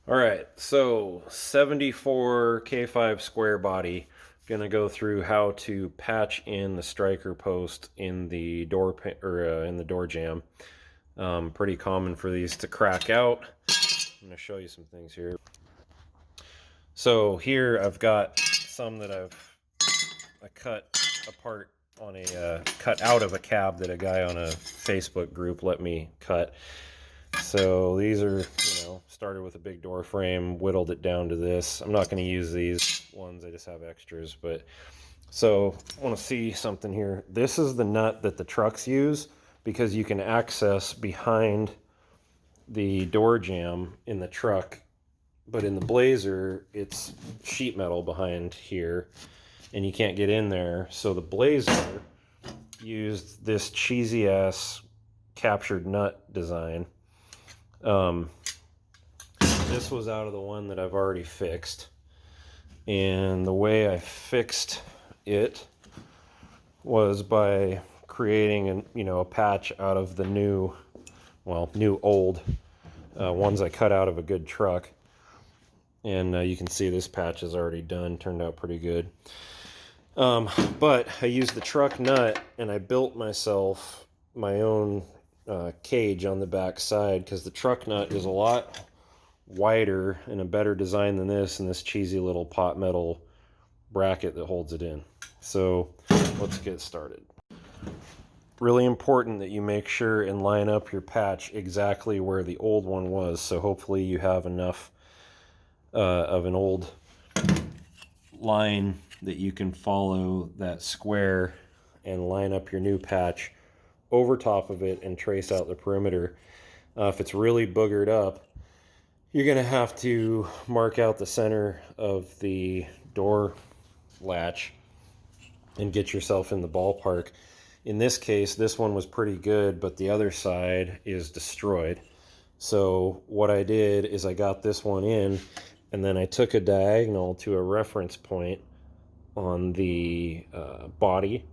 All right, so 74 K5 square body. Gonna go through how to patch in the striker post in the door in the door jamb. Pretty common for these to crack out. I'm gonna show you some things here. So here I've got some that I cut apart on a cut out of a cab that a guy on a Facebook group let me cut. So these are, started with a big door frame, whittled it down to this. I'm not going to use these ones, I just have extras. But so I want to see something here. This is the nut that the trucks use because you can access behind the door jamb in the truck. But in the Blazer, it's sheet metal behind here and you can't get in there. So the Blazer used this cheesy ass captured nut design. This was out of the one that I've already fixed, and the way I fixed it was by creating a patch out of the new old ones I cut out of a good truck, and you can see this patch is already done. Turned out pretty good. But I used the truck nut and I built myself my own cage on the back side because the truck nut is a lot wider and a better design than this, and this cheesy little pot metal bracket that holds it in. So let's get started. Really important that you make sure and line up your patch exactly where the old one was. So hopefully you have enough of an old line that you can follow that square and line up your new patch over top of it and trace out the perimeter. If it's really boogered up, you're going to have to mark out the center of the door latch and get yourself in the ballpark. In this case, this one was pretty good, but the other side is destroyed. So what I did is I got this one in, and then I took a diagonal to a reference point on the body,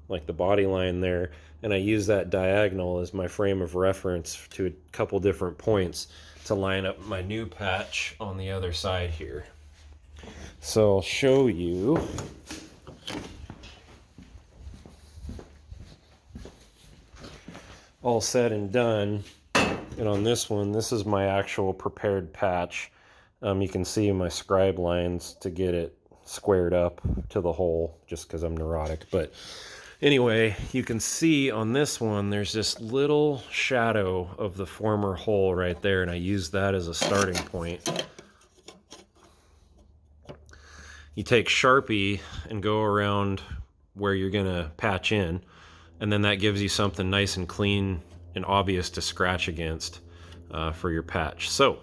like the body line there, and I used that diagonal as my frame of reference to a couple different points to line up my new patch on the other side here. So I'll show you. All said and done, and on this one, this is my actual prepared patch. You can see my scribe lines to get it squared up to the hole, just because I'm neurotic. But anyway, you can see on this one, there's this little shadow of the former hole right there, and I used that as a starting point. You take Sharpie and go around where you're gonna patch in, and then that gives you something nice and clean and obvious to scratch against for your patch. So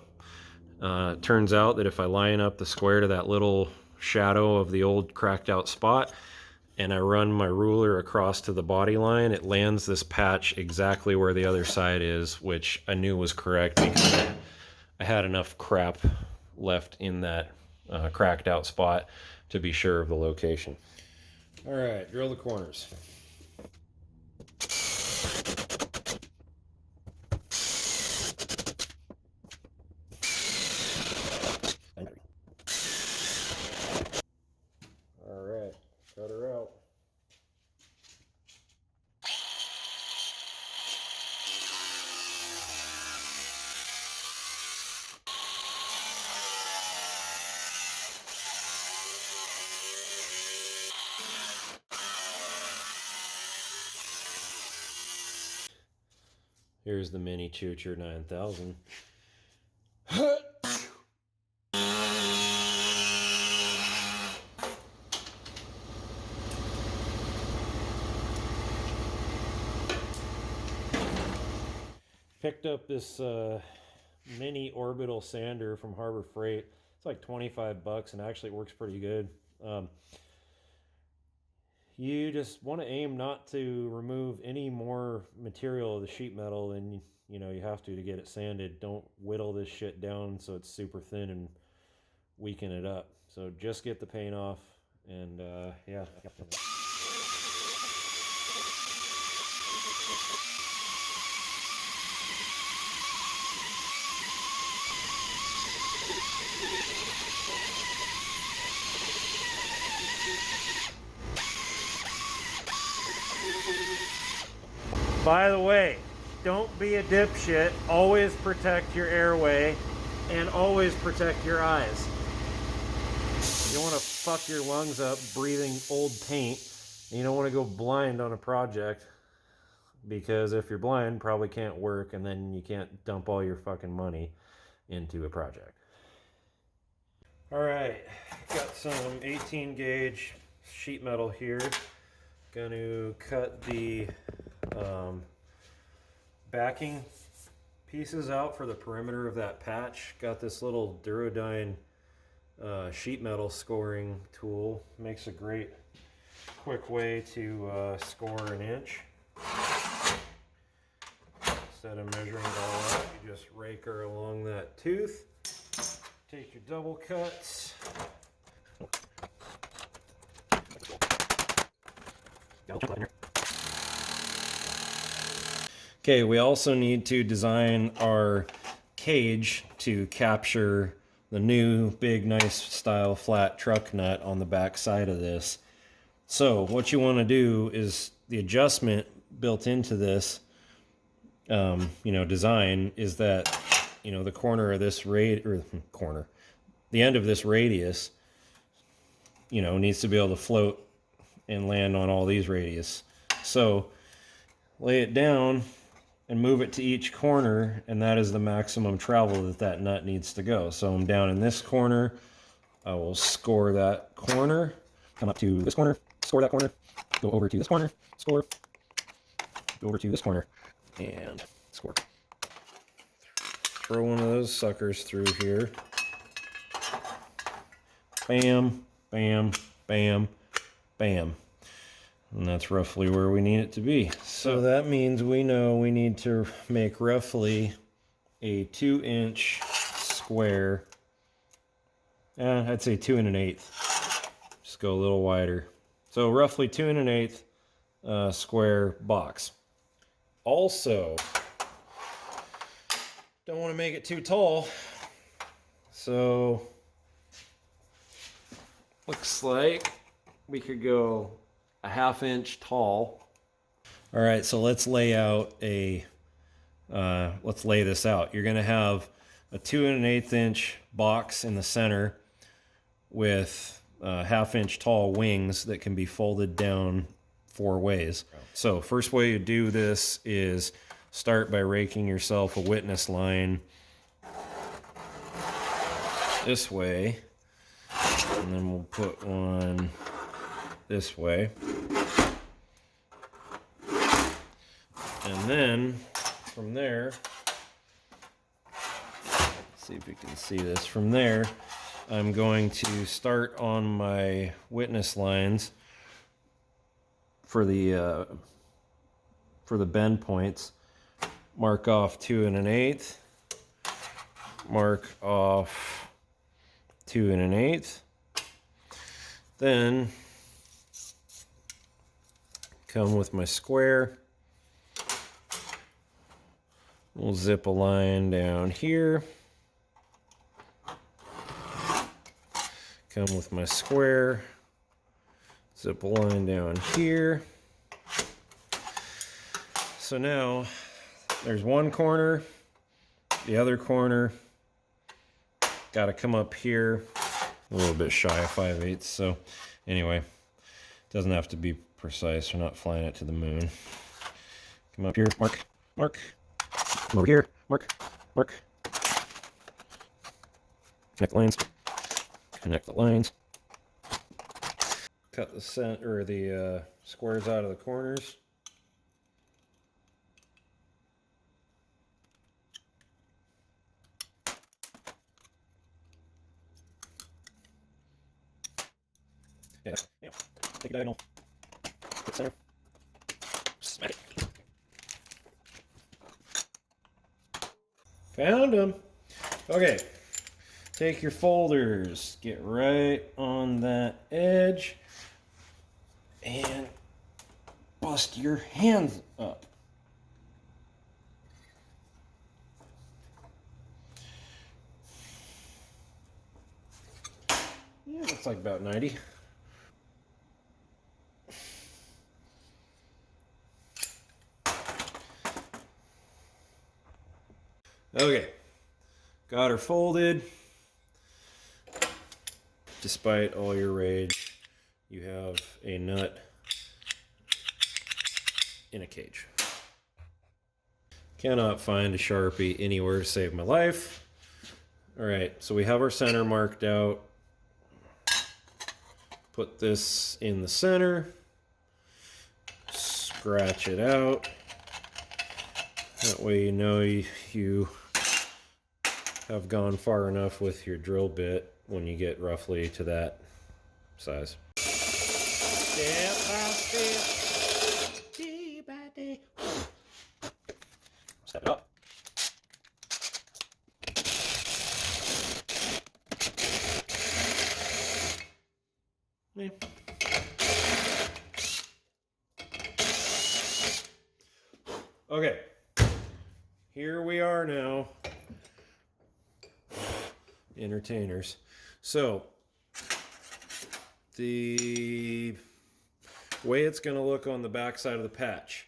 it turns out that if I line up the square to that little shadow of the old cracked out spot and I run my ruler across to the body line, it lands this patch exactly where the other side is, which I knew was correct because I had enough crap left in that cracked out spot to be sure of the location. All right, drill the corners. All right, cut her out. Here's the Mini Chucher 9000. Picked up this mini orbital sander from Harbor Freight. It's like 25 bucks and actually it works pretty good. You just want to aim not to remove any more material of the sheet metal than you have to get it sanded. Don't whittle this shit down so it's super thin and weaken it up. So just get the paint off and yeah. By the way, don't be a dipshit. Always protect your airway and always protect your eyes. You don't want to fuck your lungs up breathing old paint. And you don't want to go blind on a project, because if you're blind, probably can't work, and then you can't dump all your fucking money into a project. All right, got some 18 gauge sheet metal here. Going to cut the backing pieces out for the perimeter of that patch. Got this little Duradyne sheet metal scoring tool. Makes a great quick way to score an inch. Instead of measuring it all out, you just rake her along that tooth. Take your double cuts. Okay, we also need to design our cage to capture the new big nice style flat truck nut on the back side of this. So what you want to do is the adjustment built into this design is that, the corner of this the end of this radius, needs to be able to float and land on all these radius. So lay it down and move it to each corner, and that is the maximum travel that nut needs to go. So I'm down in this corner, I will score that corner, come up to this corner, score that corner, go over to this corner, score, go over to this corner, and score. Throw one of those suckers through here. Bam, bam, bam, bam. And that's roughly where we need it to be. So that means we know we need to make roughly a 2-inch square. I'd say 2 1/8. Just go a little wider. So roughly 2 1/8 square box. Also, don't want to make it too tall. So looks like we could go a 1/2 inch tall. All right, so let's lay this out. You're gonna have a 2 1/8 inch box in the center with 1/2 inch tall wings that can be folded down 4 ways. So first way you do this is start by raking yourself a witness line this way, and then we'll put one this way, and then from there, let's see if we can see this. From there, I'm going to start on my witness lines for the bend points. Mark off 2 1/8. Mark off 2 1/8. Then come with my square. We'll zip a line down here. Come with my square. Zip a line down here. So now there's one corner, the other corner. Got to come up here. A little bit shy of 5/8. So anyway, doesn't have to be precise. We're not flying it to the moon. Come up here, mark, mark. Come over here, mark, mark. Connect the lines. Connect the lines. Cut the center or the squares out of the corners. Yeah. Take a diagonal. Hit center. Smack it. Found them. Okay. Take your folders. Get right on that edge. And bust your hands up. Yeah, looks like about 90. Okay, got her folded. Despite all your rage, you have a nut in a cage. Cannot find a Sharpie anywhere to save my life. All right, so we have our center marked out. Put this in the center. Scratch it out. That way you know you have gone far enough with your drill bit when you get roughly to that size. Step by step, day by day. Step it up. Yeah. Okay, here we are now, entertainers. So, the way it's going to look on the back side of the patch.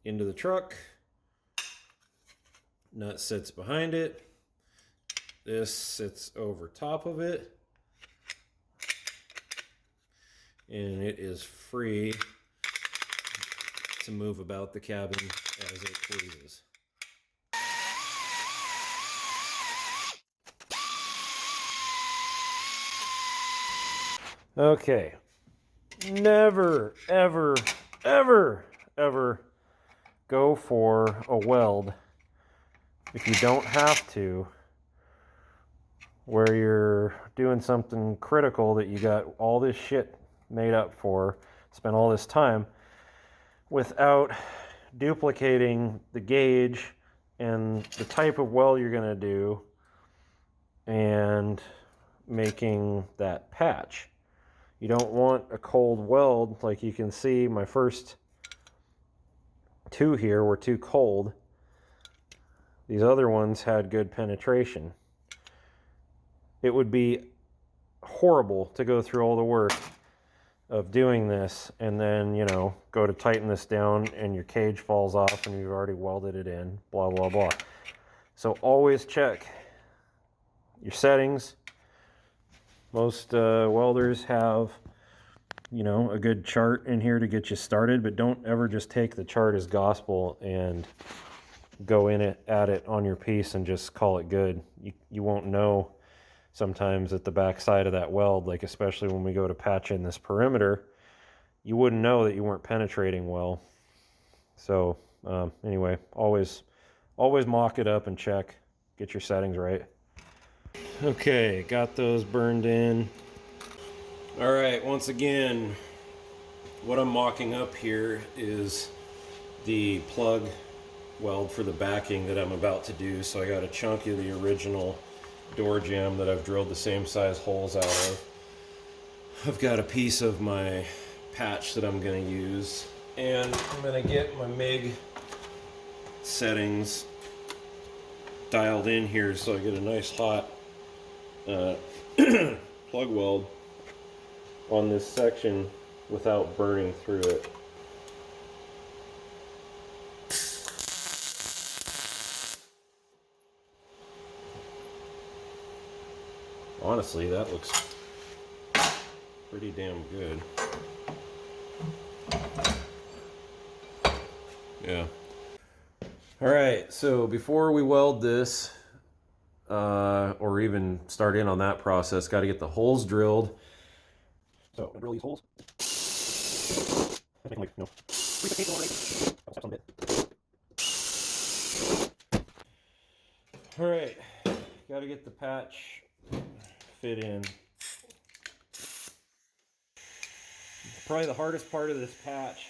Into the truck, nut sits behind it, this sits over top of it, and it is free to move about the cabin as it pleases. Okay, never, ever, ever, ever go for a weld if you don't have to, where you're doing something critical that you got all this shit made up for, spent all this time, without duplicating the gauge and the type of weld you're going to do and making that patch. You don't want a cold weld. Like you can see, my first two here were too cold. These other ones had good penetration. It would be horrible to go through all the work of doing this and then, you know, go to tighten this down and your cage falls off and you've already welded it in, blah, blah, blah. So always check your settings. Most welders have, you know, a good chart in here to get you started, but don't ever just take the chart as gospel and go in it at it on your piece and just call it good. You won't know sometimes at the back side of that weld, like especially when we go to patch in this perimeter, you wouldn't know that you weren't penetrating well. So anyway, always mock it up and check, get your settings right. Okay, got those burned in. All right, once again, what I'm mocking up here is the plug weld for the backing that I'm about to do. So I got a chunk of the original door jamb that I've drilled the same size holes out of. I've got a piece of my patch that I'm going to use, and I'm going to get my MIG settings dialed in here so I get a nice hot plug weld on this section without burning through it. Honestly, that looks pretty damn good. Yeah. All right, so before we weld this, or even start in on that process, got to get the holes drilled. So I'm gonna drill these holes. I think like, no. All right, got to get the patch fit in. Probably the hardest part of this patch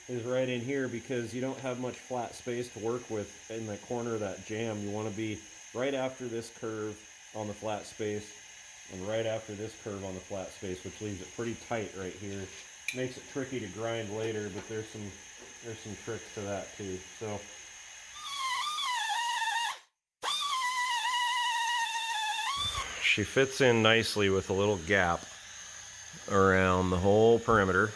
is right in here because you don't have much flat space to work with in the corner of that jamb. You want to be right after this curve on the flat space and right after this curve on the flat space, which leaves it pretty tight right here. Makes it tricky to grind later, but there's some tricks to that too. So she fits in nicely with a little gap around the whole perimeter.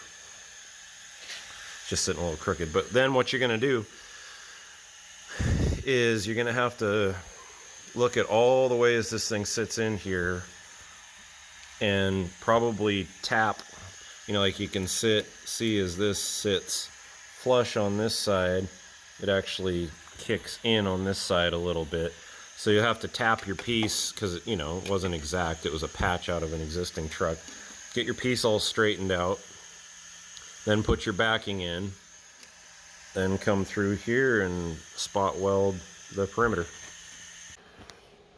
Just sitting a little crooked. But then what you're going to do is you're gonna have to look at all the ways this thing sits in here and probably tap, you know, like you can see as this sits flush on this side, it actually kicks in on this side a little bit. So you have to tap your piece because, you know, it wasn't exact. It was a patch out of an existing truck. Get your piece all straightened out, then put your backing in, then come through here and spot weld the perimeter.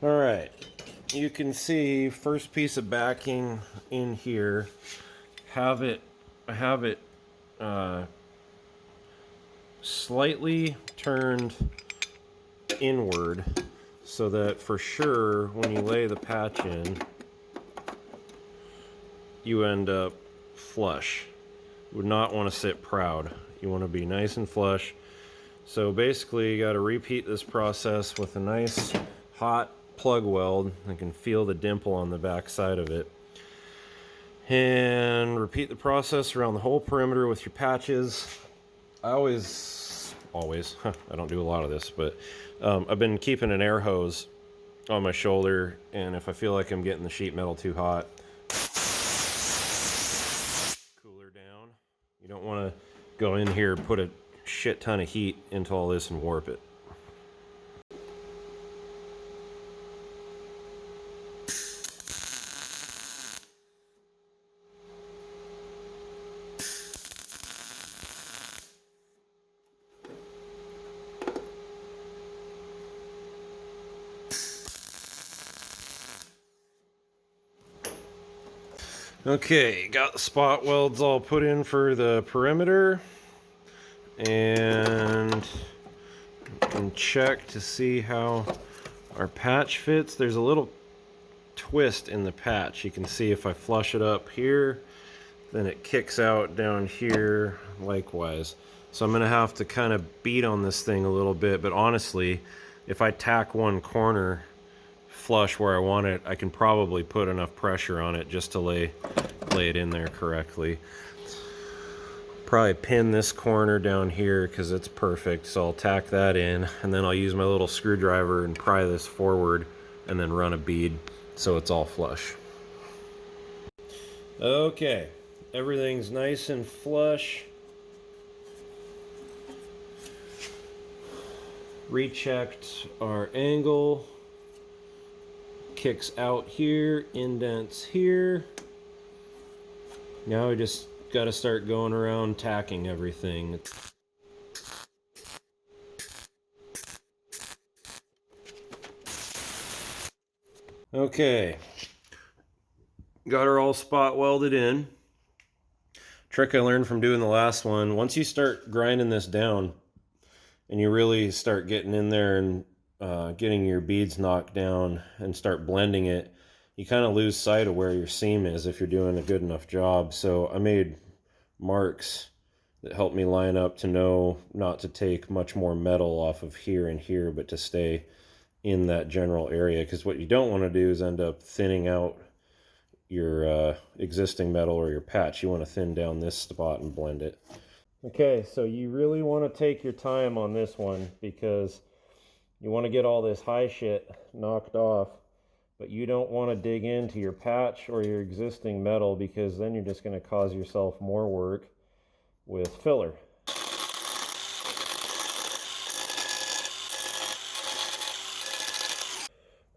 All right, you can see first piece of backing in here. I have it slightly turned inward so that for sure when you lay the patch in, you end up flush. You would not want to sit proud. You want to be nice and flush. So basically you got to repeat this process with a nice hot plug weld. I can feel the dimple on the back side of it. And repeat the process around the whole perimeter with your patches. I always, I don't do a lot of this, but I've been keeping an air hose on my shoulder, and if I feel like I'm getting the sheet metal too hot, cooler down. You don't want to go in here, put a shit ton of heat into all this and warp it. Okay, got the spot welds all put in for the perimeter, and can check to see how our patch fits. There's a little twist in the patch. You can see if I flush it up here, then it kicks out down here likewise. So I'm gonna have to kind of beat on this thing a little bit, but honestly, if I tack one corner flush where I want it, I can probably put enough pressure on it just to lay it in there correctly. Probably pin this corner down here because it's perfect, so I'll tack that in, and then I'll use my little screwdriver and pry this forward and then run a bead so it's all flush. Okay, everything's nice and flush. Rechecked our angle. Kicks out here, indents here. Now we just got to start going around tacking everything. Okay, got her all spot welded in. Trick I learned from doing the last one, once you start grinding this down and you really start getting in there and getting your beads knocked down and start blending it, you kind of lose sight of where your seam is if you're doing a good enough job. So I made marks that helped me line up to know not to take much more metal off of here and here, but to stay in that general area, because what you don't want to do is end up thinning out your existing metal or your patch. You want to thin down this spot and blend it. Okay, so you really want to take your time on this one because you want to get all this high shit knocked off, but you don't want to dig into your patch or your existing metal because then you're just going to cause yourself more work with filler.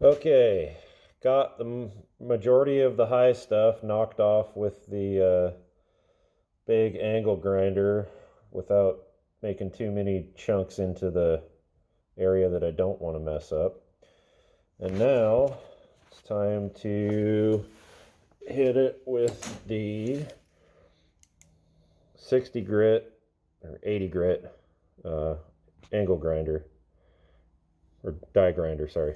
Okay, got the majority of the high stuff knocked off with the big angle grinder without making too many chunks into the area that I don't want to mess up. And now it's time to hit it with the 60 grit or 80 grit angle grinder, or die grinder, sorry.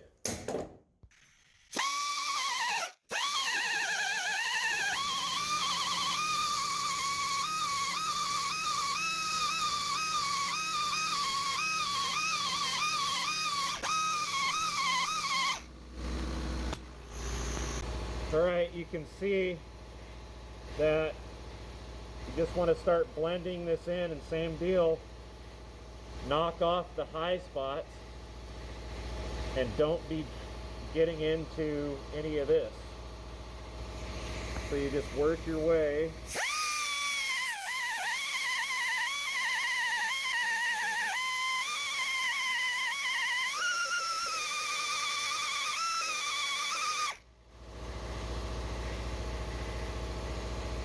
Alright, you can see that you just want to start blending this in, and same deal, knock off the high spots and don't be getting into any of this. So you just work your way.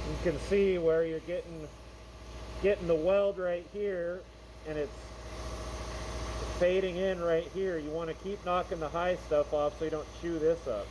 You can see where you're getting the weld right here, and it's fading in right here. You want to keep knocking the high stuff off so you don't chew this up.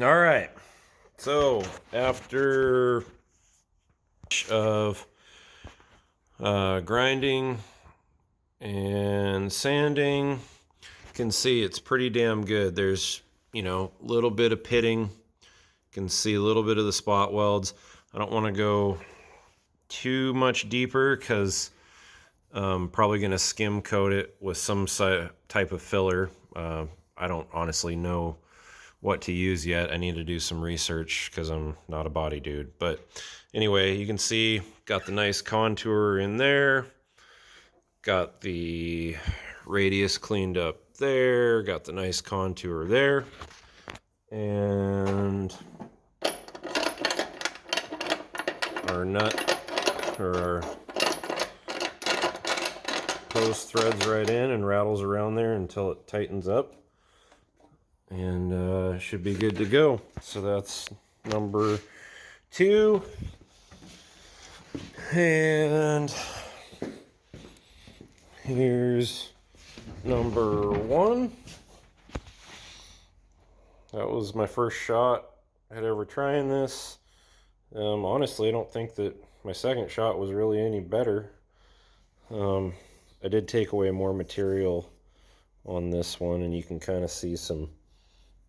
All right, so after of grinding and sanding, you can see it's pretty damn good. There's, you know, a little bit of pitting. You can see a little bit of the spot welds. I don't want to go too much deeper because I'm probably going to skim coat it with some type of filler. I don't honestly know what to use yet. I need to do some research because I'm not a body dude. But anyway, you can see got the nice contour in there. Got the radius cleaned up there. Got the nice contour there. And our nut, or our post threads right in and rattles around there until it tightens up. And should be good to go. So that's number 2. And here's number 1. That was my first shot at ever trying this. Honestly, I don't think that my second shot was really any better. I did take away more material on this one, and you can kind of see some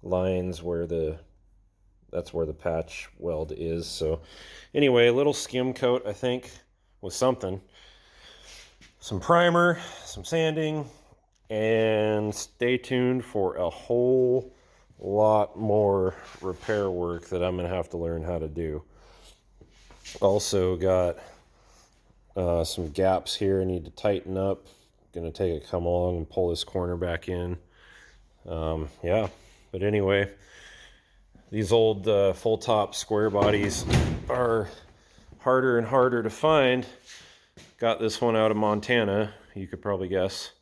lines where that's where the patch weld is. So anyway, a little skim coat, I think, with something, some primer, some sanding, and stay tuned for a whole lot more repair work that I'm gonna have to learn how to do. Also got some gaps here I need to tighten up. Gonna take a come along and pull this corner back in. Yeah, but anyway, these old full top square bodies are harder and harder to find. Got this one out of Montana, you could probably guess,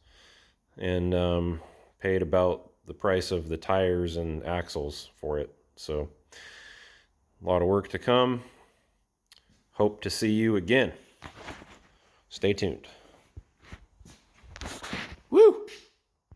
and paid about the price of the tires and axles for it. So a lot of work to come. Hope to see you again. Stay tuned. Woo!